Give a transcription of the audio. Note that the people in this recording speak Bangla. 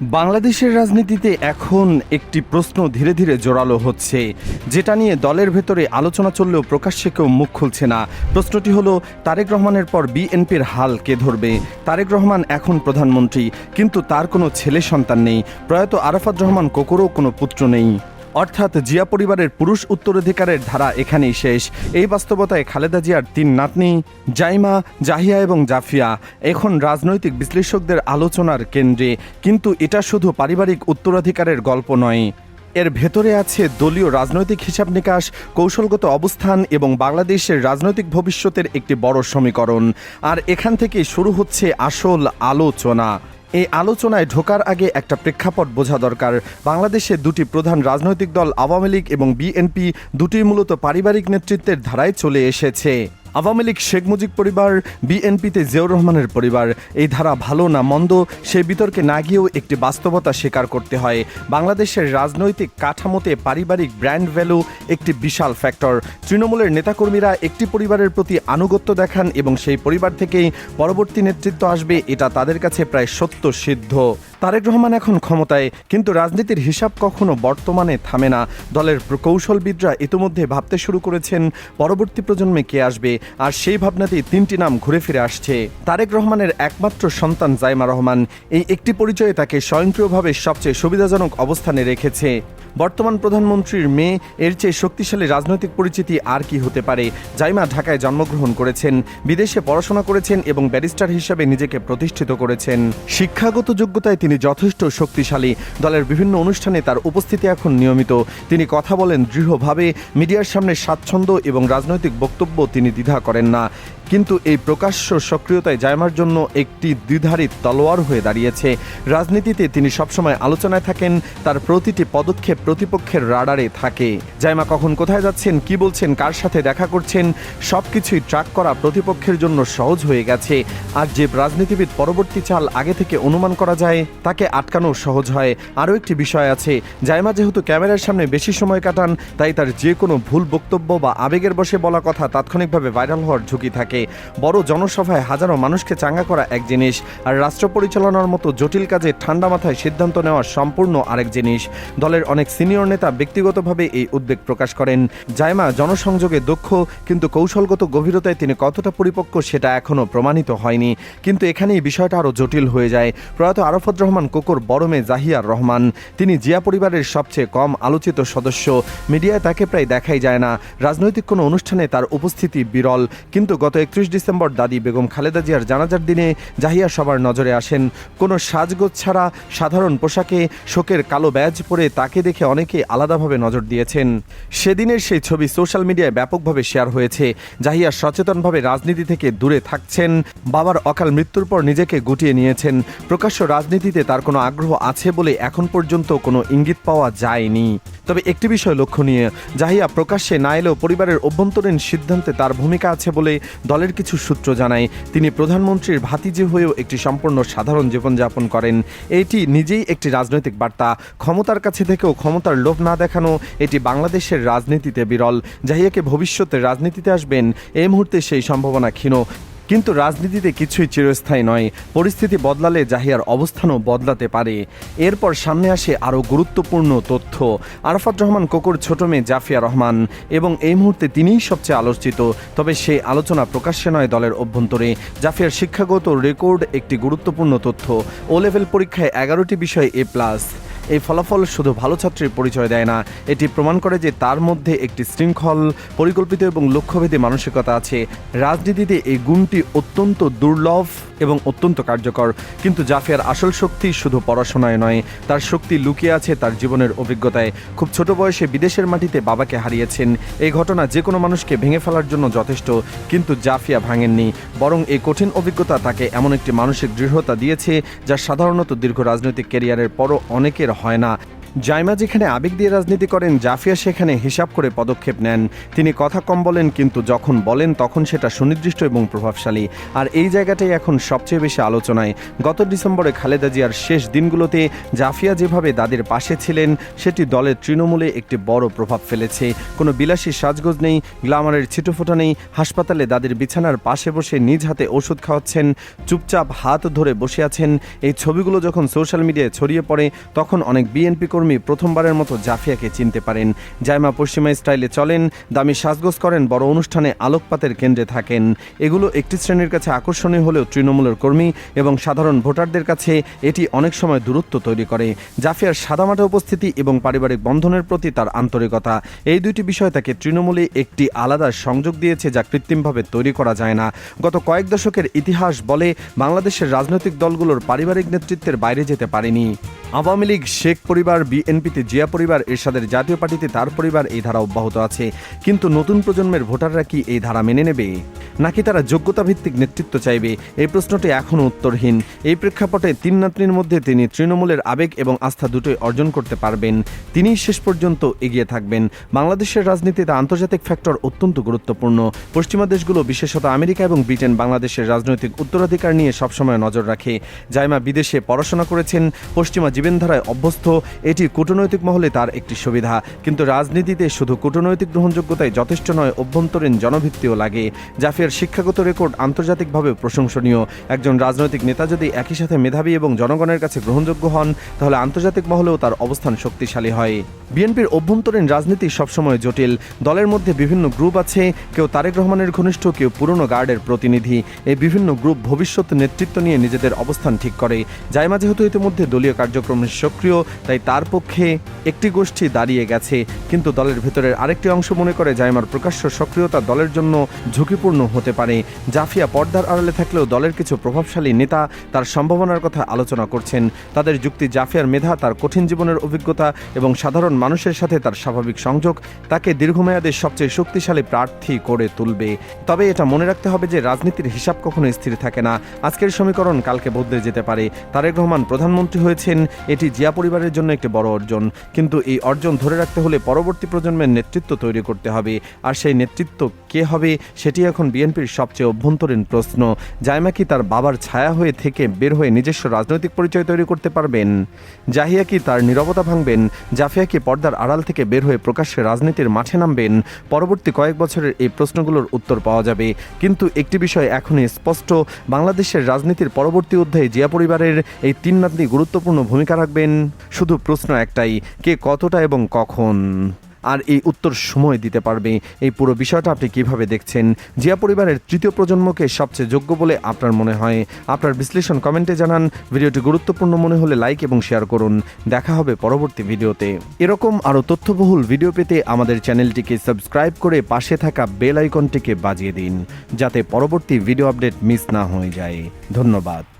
বাংলাদেশের রাজনীতিতে এখন একটি প্রশ্ন ধীরে ধীরে জোরালো হচ্ছে, যেটা নিয়ে দলের ভেতরে আলোচনা চললেও প্রকাশ্যে কেউ মুখ খুলছে না। প্রশ্নটি হলো, তারেক রহমানের পর বিএনপির হাল কে ধরবে? তারেক রহমান এখন প্রধানমন্ত্রী, কিন্তু তার কোনো ছেলে সন্তান নেই। প্রয়াত আরাফাত রহমান কোকরও কোনো পুত্র নেই। অর্থাৎ জিয়া পরিবারের পুরুষ উত্তরাধিকারের ধারা এখানেই শেষ। এই বাস্তবতায় খালেদা জিয়ার ৩ নাতনি জাইমা, জাহিয়া এবং জাফিয়া এখন রাজনৈতিক বিশ্লেষকদের আলোচনার কেন্দ্রে। কিন্তু এটা শুধু পারিবারিক উত্তরাধিকারের গল্প নয়, এর ভেতরে আছে দলীয় রাজনৈতিক হিসাব নিকাশ, কৌশলগত অবস্থান এবং বাংলাদেশের রাজনৈতিক ভবিষ্যতের একটি বড় সমীকরণ। আর এখান থেকে শুরু হচ্ছে আসল আলোচনা। এই আলোচনায় ঢোকার আগে একটা প্রেক্ষাপট বোঝা দরকার। বাংলাদেশে দুটি প্রধান রাজনৈতিক দল আওয়ামী লীগ এবং বিএনপি দুটি মূলত পারিবারিক নেতৃত্বের ধারায় চলে এসেছে। আওয়ামী লীগ শেখ মুজিব পরিবার, বিএনপিতে জিয়াউর রহমানের পরিবার। এই ধারা ভালো না মন্দ সে বিতর্কে না গিয়েও একটি বাস্তবতা স্বীকার করতে হয়। বাংলাদেশের রাজনৈতিক কাঠামোতে পারিবারিক ব্র্যান্ড ভ্যালু একটি বিশাল ফ্যাক্টর। তৃণমূলের নেতাকর্মীরা একটি পরিবারের প্রতি আনুগত্য দেখান এবং সেই পরিবার থেকেই পরবর্তী নেতৃত্ব আসবে, এটা তাদের কাছে প্রায় সত্য সিদ্ধ। তারেক রহমান এখন ক্ষমতায়, কিন্তু রাজনীতির হিসাব কখনো বর্তমানে থামে না। দলের প্রকৌশলবিদরা ইতিমধ্যে ভাবতে শুরু করেছেন পরবর্তী প্রজন্মে কে আসবে, আর সেই ভাবনাতেই ৩টি নাম ঘুরে ফিরে আসছে। তারেক রহমানের একমাত্র সন্তান জাইমা রহমান, এই একটি পরিচয়ে তাকে স্বয়ংক্রিয়ভাবে সবচেয়ে সুবিধাজনক অবস্থানে রেখেছে। বর্তমান প্রধানমন্ত্রীর মেয়ে, এর চেয়ে শক্তিশালী রাজনৈতিক পরিচিতি আর কি হতে পারে? জাইমা ঢাকায় জন্মগ্রহণ করেছেন, বিদেশে পড়াশোনা করেছেন এবং ব্যারিস্টার হিসেবে নিজেকে প্রতিষ্ঠিত করেছেন। শিক্ষাগত যোগ্যতায় তিনি যথেষ্ট শক্তিশালী। দলের বিভিন্ন অনুষ্ঠানে তার উপস্থিতি এখন নিয়মিত। তিনি কথা বলেন দৃঢ়ভাবে, মিডিয়ার সামনে স্বাচ্ছন্দ্য এবং রাজনৈতিক বক্তব্য তিনি দ্বিধা করেন না। কিন্তু এই প্রকাশ্য সক্রিয়তায় জাইমার জন্য একটি দ্বিধারী তলোয়ার হয়ে দাঁড়িয়েছে। রাজনীতিতে তিনি সবসময় আলোচনায় থাকেন, তার প্রতিটি পদক্ষেপ প্রতিপক্ষের রাডারে থাকে। জাইমা কখন কোথায় যাচ্ছেন, কি বলছেন, কার সাথে দেখা করছেন, সবকিছুই ট্র্যাক করা প্রতিপক্ষের জন্য সহজ হয়ে গেছে। আর যে রাজনীতিবিদ পরবর্তী চাল আগে থেকে অনুমান করা যায়, তাকে আটকানো সহজ হয়। আরও একটি বিষয় আছে, জাইমা যেহেতু ক্যামেরার সামনে বেশি সময় কাটান, তাই তার যে কোনো ভুল বক্তব্য বা আবেগের বশে বলা কথা তাৎক্ষণিকভাবে ভাইরাল হওয়ার ঝুঁকি থাকে। বড় জনসভায় হাজারো মানুষকে চাঙ্গা করা এক জিনিস, আর রাষ্ট্র পরিচালনার মতো জটিল কাজে ঠান্ডা মাথায় সিদ্ধান্ত নেওয়া সম্পূর্ণ আরেক জিনিস। দলের অনেক সিনিয়র নেতা ব্যক্তিগতভাবে এই উদ্বেগ প্রকাশ করেন। জাইমা জনসংযোগে দক্ষ, কিন্তু কৌশলগত গভীরতায় তিনি কতটা পরিপক্ক সেটা এখনও প্রমাণিত হয়নি। কিন্তু এখানেই বিষয়টা আরও জটিল হয়ে যায়। প্রয়াত আরাফাত রহমান কোকর বড় মেয়ে জাহিয়ার রহমান, তিনি জিয়া পরিবারের সবচেয়ে কম আলোচিত সদস্য। মিডিয়ায় তাকে প্রায় দেখাই যায় না, রাজনৈতিক কোনো অনুষ্ঠানে তার উপস্থিতি বিরল। কিন্তু গত 31 ডিসেম্বর দাদি বেগম খালেদা জিয়ার জানাজার দিনে জাহিয়া সবার নজরে আসেন। কোনো সাজগোজ ছাড়া সাধারণ পোশাকে, শোকের কালো ব্যাজ পরে তাকে দেখে অনেকেই আলাদাভাবে নজর দিয়েছেন। সেদিনের সেই ছবি সোশ্যাল মিডিয়ায় ব্যাপকভাবে শেয়ার হয়েছে। জাহিয়া সচেতনভাবে রাজনীতি থেকে দূরে থাকছেন, বাবার অকাল মৃত্যুর পর নিজেকে গুটিয়ে নিয়েছেন। প্রকাশ্য রাজনীতিতে তার কোনো আগ্রহ আছে বলে এখন পর্যন্ত কোনো ইঙ্গিত পাওয়া যায়নি। তবে একটি বিষয় লক্ষণীয়, জাহিয়া প্রকাশ্যে না এলেও পরিবারের অভ্যন্তরীণ সিদ্ধান্তে তার ভূমিকা আছে বলে দলের কিছু সূত্র জানায়। তিনি প্রধানমন্ত্রীর ভাতিজি হয়েও একটি সম্পূর্ণ সাধারণ জীবনযাপন করেন। এটি নিজেই একটি রাজনৈতিক বার্তা। ক্ষমতার কাছে থেকেও ক্ষমতার লোভ না দেখানো, এটি বাংলাদেশের রাজনীতিতে বিরল। জাহিয়াকে ভবিষ্যতে রাজনীতিতে আসবেন, এই মুহূর্তে সেই সম্ভাবনা ক্ষীণ। কিন্তু রাজনীতিতে কিছুই চিরস্থায়ী নয়, পরিস্থিতি বদলালে জাহিয়ার অবস্থানও বদলাতে পারে। এরপর সামনে আসে আরও গুরুত্বপূর্ণ তথ্য। আরাফাত রহমান কোকর ছোট মেয়ে জাফিয়া রহমান, এবং এই মুহূর্তে তিনিই সবচেয়ে আলোচিত। তবে সেই আলোচনা প্রকাশ্যে নয়, দলের অভ্যন্তরে। জাফিয়ার শিক্ষাগত রেকর্ড একটি গুরুত্বপূর্ণ তথ্য। ও লেভেল পরীক্ষায় 11টি বিষয় A+। এই ফলাফল শুধু ভালো ছাত্রের পরিচয় দেয় না, এটি প্রমাণ করে যে তার মধ্যে একটি শৃঙ্খল, পরিকল্পিত এবং লক্ষ্যভেদী মানসিকতা আছে। রাজনীতিতে এই গুণটি অত্যন্ত দুর্লভ এবং অত্যন্ত কার্যকর। কিন্তু জাফিয়ার আসল শক্তি শুধু পড়াশোনায় নয়, তার শক্তি লুকিয়ে আছে তার জীবনের অভিজ্ঞতায়। খুব ছোট বয়সে বিদেশের মাটিতে বাবাকে হারিয়েছেন। এই ঘটনা যে কোনো মানুষকে ভেঙে ফেলার জন্য যথেষ্ট, কিন্তু জাফিয়া ভাঙেননি। বরং এই কঠিন অভিজ্ঞতা তাকে এমন একটি মানসিক দৃঢ়তা দিয়েছে যা সাধারণত দীর্ঘ রাজনৈতিক ক্যারিয়ারের পরও অনেকের হয় না। জাইমা যেখানে আবেগ দিয়ে রাজনীতি করেন, জাফিয়া সেখানে হিসাব করে পদক্ষেপ নেন। তিনি কথা কম বলেন, কিন্তু যখন বলেন তখন সেটা সুনির্দিষ্ট এবং প্রভাবশালী। আর এই জায়গাটাই এখন সবচেয়ে বেশি আলোচনায়। গত ডিসেম্বরে খালেদা জিয়ার শেষ দিনগুলোতে জাফিয়া যেভাবে দাদির পাশে ছিলেন, সেটি দলের তৃণমূলে একটি বড় প্রভাব ফেলেছে। কোনো বিলাসী সাজগোজ নেই, গ্ল্যামারের ছিটোফোঁটা নেই। হাসপাতালে দাদির বিছানার পাশে বসে নিজ হাতে ওষুধ খাওয়াচ্ছেন, চুপচাপ হাত ধরে বসে আছেন। এই ছবিগুলো যখন সোশ্যাল মিডিয়ায় ছড়িয়ে পড়ে, তখন অনেক বিএনপি কর্মী প্রথমবারের মতো জাফিয়াকে চিনতে পারেন। জাইমা পশ্চিমা স্টাইলে চলেন, দামি সাজগোজ করেন, বড় অনুষ্ঠানে আলোকপাতের কেন্দ্রে থাকেন। এগুলো একটি শ্রেণীর কাছে আকর্ষণীয় হলেও তৃণমূলের কর্মী এবং সাধারণ ভোটারদের কাছে এটি অনেক সময় দূরত্ব তৈরি করে। জাফিয়ার সাদামাটা উপস্থিতি এবং পারিবারিক বন্ধনের প্রতি তার আন্তরিকতা, এই দুইটি বিষয় তাকে তৃণমূলে একটি আলাদা সংযোগ দিয়েছে, যা কৃত্রিমভাবে তৈরি করা যায় না। গত কয়েক দশকের ইতিহাস বলে বাংলাদেশের রাজনৈতিক দলগুলোর পারিবারিক নেতৃত্বের বাইরে যেতে পারেনি। আওয়ামী লীগ, শেখ পরিবার, বিএনপিতে জিয়া পরিবার, এরশাদের জাতীয় পার্টিতে তার পরিবার, এই ধারা অব্যাহত আছে। কিন্তু নতুন প্রজন্মের ভোটাররা কি এই ধারা মেনে নেবে, নাকি তারা যোগ্যতা ভিত্তিক নেতৃত্ব চাইবে? এই প্রশ্নটি এখনও উত্তরহীন। এই প্রেক্ষাপটে তিন নাতনির মধ্যে তিনি তৃণমূলের আবেগ এবং আস্থা দুটোই অর্জন করতে পারবেন। তিনিই শেষ পর্যন্ত এগিয়ে থাকবেন। বাংলাদেশের রাজনীতিতে আন্তর্জাতিক ফ্যাক্টর অত্যন্ত গুরুত্বপূর্ণ। পশ্চিমা দেশগুলো, বিশেষত আমেরিকা এবং ব্রিটেন, বাংলাদেশের রাজনৈতিক উত্তরাধিকার নিয়ে সবসময় নজর রাখে। জাইমা বিদেশে পড়াশোনা করেছেন, পশ্চিমা জীবনধারায় অভ্যস্ত। এটি কূটনৈতিক মহলে তার একটি সুবিধা। কিন্তু রাজনীতিতে শুধু কূটনৈতিক গ্রহণযোগ্যতাই যথেষ্ট নয়, অভ্যন্তরীণ জনভিত্তিও লাগে। জাফিয়ার শিক্ষাগত রেকর্ড আন্তর্জাতিকভাবে প্রশংসনীয়। একজন রাজনৈতিক নেতা যদি একই সাথে মেধাবী এবং জনগণের কাছে গ্রহণযোগ্য হন, তাহলে আন্তর্জাতিক মহলেও তার অবস্থান শক্তিশালী হয়। বিএনপির অভ্যন্তরীণ রাজনীতি সবসময় জটিল। দলের মধ্যে বিভিন্ন গ্রুপ আছে, কেউ তারেক রহমানের ঘনিষ্ঠ, কেউ পুরনো গার্ডের প্রতিনিধি। এই বিভিন্ন গ্রুপ ভবিষ্যৎ নেতৃত্ব নিয়ে নিজেদের অবস্থান ঠিক করে। জাইমা যেহেতু ইতিমধ্যে দলীয় কার্যক্রমে সক্রিয়, তাই তার পক্ষে একটি গোষ্ঠী দাঁড়িয়ে গেছে। কিন্তু দলের ভেতরের আরেকটি অংশ মনে করে জাইমার প্রকাশ্য সক্রিয়তা দলের জন্য ঝুঁকিপূর্ণ হতে পারে। জাফিয়া পর্দার আড়ালে থাকলেও দলের কিছু প্রভাবশালী নেতা তার সম্ভাবনার কথা আলোচনা করছেন। তাদের যুক্তি, জাফিয়ার মেধা, তার কঠিন জীবনের অভিজ্ঞতা এবং সাধারণ মানুষের সাথে তার স্বাভাবিক সংযোগ তাকে দীর্ঘমেয়াদে সবচেয়ে শক্তিশালী প্রার্থী করে তুলবে। তবে এটা মনে রাখতে হবে যে রাজনীতির হিসাব কখনো স্থির থাকে না। আজকের সমীকরণ কালকে বদলে যেতে পারে। তারেক রহমান প্রধানমন্ত্রী হয়েছেন, এটি জিয়া পরিবারের জন্য একটি বড় অর্জন। কিন্তু এই অর্জন ধরে রাখতে হলে পরবর্তী প্রজন্মের নেতৃত্ব তৈরি করতে হবে। আর সেই নেতৃত্ব কে হবে, সেটি এখন বিএনপির সবচেয়ে অভ্যন্তরীণ প্রশ্ন। জাইমা কি তার বাবার ছায়া হয়ে থেকে বের হয়ে নিজস্ব রাজনৈতিক পরিচয় তৈরি করতে পারবেন? জাহিয়া কি তার নীরবতা ভাঙবেন? জাফিয়া কি পর্দার আড়াল থেকে বের হয়ে প্রকাশ্যে রাজনীতির মাঠে নামবেন? পরবর্তী কয়েক বছরের এই প্রশ্নগুলোর উত্তর পাওয়া যাবে। কিন্তু একটি বিষয় এখনই স্পষ্ট, বাংলাদেশের রাজনীতির পরবর্তী অধ্যায়ে জিয়া পরিবারের এই তিন নাতনি গুরুত্বপূর্ণ ভূমিকা রাখবেন। শুধু প্রশ্ন একটাই, কে কতটা এবং কখন? আর এই উত্তর সময় দিতে পারবে। এই পুরো বিষয়টা আপনি কিভাবে দেখছেন? জিয়া পরিবারের তৃতীয় প্রজন্মকে সবচেয়ে যোগ্য বলে আপনার মনে হয়? আপনার বিশ্লেষণ কমেন্টে জানান। ভিডিওটি গুরুত্বপূর্ণ মনে হলে লাইক এবং শেয়ার করুন। দেখা হবে পরবর্তী ভিডিওতে। এরকম আরও তথ্যবহুল ভিডিও পেতে আমাদের চ্যানেলটিকে সাবস্ক্রাইব করে পাশে থাকা বেল আইকনটিকে বাজিয়ে দিন, যাতে পরবর্তী ভিডিও আপডেট মিস না হয়ে যায়। ধন্যবাদ।